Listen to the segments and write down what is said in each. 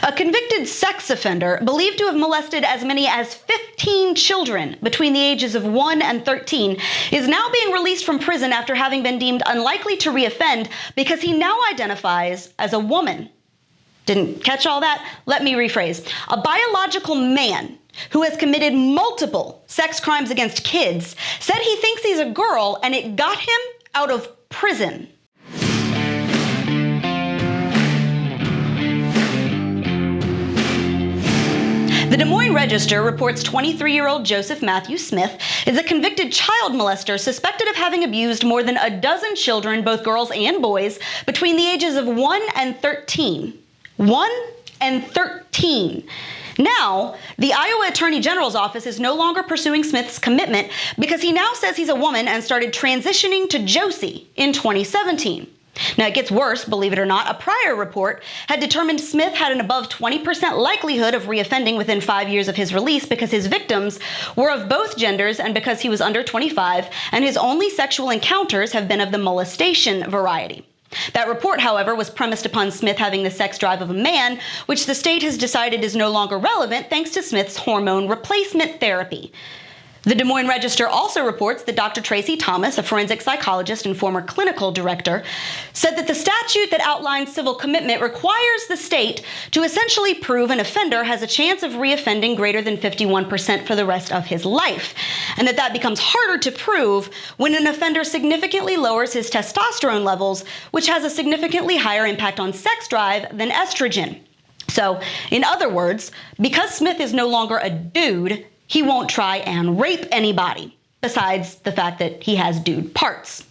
A convicted sex offender, believed to have molested as many as 15 children between the ages of 1 and 13, is now being released from prison after having been deemed unlikely to reoffend because he now identifies as a woman. Didn't catch all that? Let me rephrase. A biological man who has committed multiple sex crimes against kids said he thinks he's a girl, and it got him out of prison. The Des Moines Register reports 23-year-old Joseph Matthew Smith is a convicted child molester suspected of having abused more than a dozen children, both girls and boys, between the ages of 1 and 13. 1 and 13. Now, the Iowa Attorney General's office is no longer pursuing Smith's commitment because he now says he's a woman and started transitioning to Josie in 2017. Now, it gets worse, believe it or not. A prior report had determined Smith had an above 20% likelihood of reoffending within 5 years of his release because his victims were of both genders and because he was under 25, and his only sexual encounters have been of the molestation variety. That report, however, was premised upon Smith having the sex drive of a man, which the state has decided is no longer relevant thanks to Smith's hormone replacement therapy. The Des Moines Register also reports that Dr. Tracy Thomas, a forensic psychologist and former clinical director, said that the statute that outlines civil commitment requires the state to essentially prove an offender has a chance of reoffending greater than 51% for the rest of his life, and that becomes harder to prove when an offender significantly lowers his testosterone levels, which has a significantly higher impact on sex drive than estrogen. So, in other words, because Smith is no longer a dude, he won't try and rape anybody, besides the fact that he has dude parts.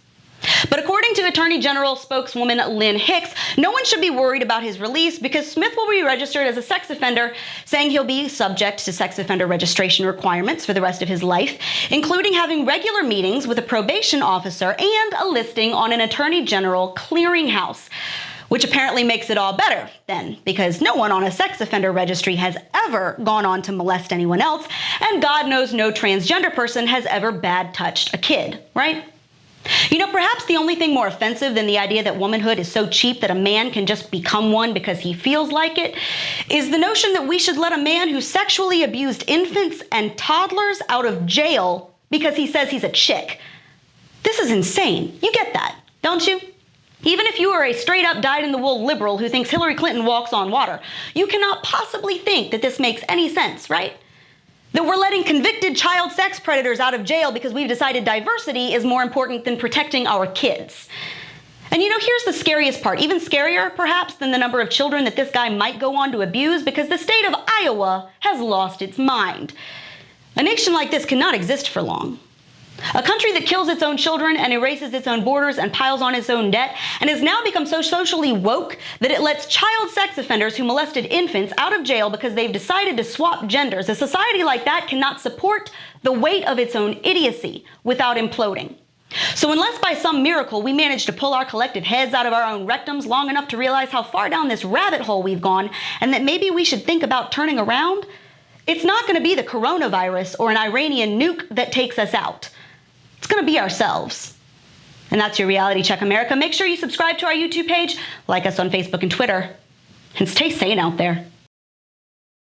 But according to Attorney General spokeswoman Lynn Hicks, no one should be worried about his release because Smith will be registered as a sex offender, saying he'll be subject to sex offender registration requirements for the rest of his life, including having regular meetings with a probation officer and a listing on an Attorney General clearinghouse. Which apparently makes it all better, then, because no one on a sex offender registry has ever gone on to molest anyone else, and God knows no transgender person has ever bad-touched a kid, right? You know, perhaps the only thing more offensive than the idea that womanhood is so cheap that a man can just become one because he feels like it is the notion that we should let a man who sexually abused infants and toddlers out of jail because he says he's a chick. This is insane. You get that, don't you? Even if you are a straight-up dyed-in-the-wool liberal who thinks Hillary Clinton walks on water, you cannot possibly think that this makes any sense, right? That we're letting convicted child sex predators out of jail because we've decided diversity is more important than protecting our kids. And you know, here's the scariest part, even scarier perhaps than the number of children that this guy might go on to abuse, because the state of Iowa has lost its mind. A nation like this cannot exist for long. A country that kills its own children and erases its own borders and piles on its own debt and has now become so socially woke that it lets child sex offenders who molested infants out of jail because they've decided to swap genders. A society like that cannot support the weight of its own idiocy without imploding. So unless by some miracle we manage to pull our collective heads out of our own rectums long enough to realize how far down this rabbit hole we've gone and that maybe we should think about turning around, it's not going to be the coronavirus or an Iranian nuke that takes us out. It's going to be ourselves. And that's your Reality Check America. Make sure you subscribe to our YouTube page, like us on Facebook and Twitter, and stay sane out there.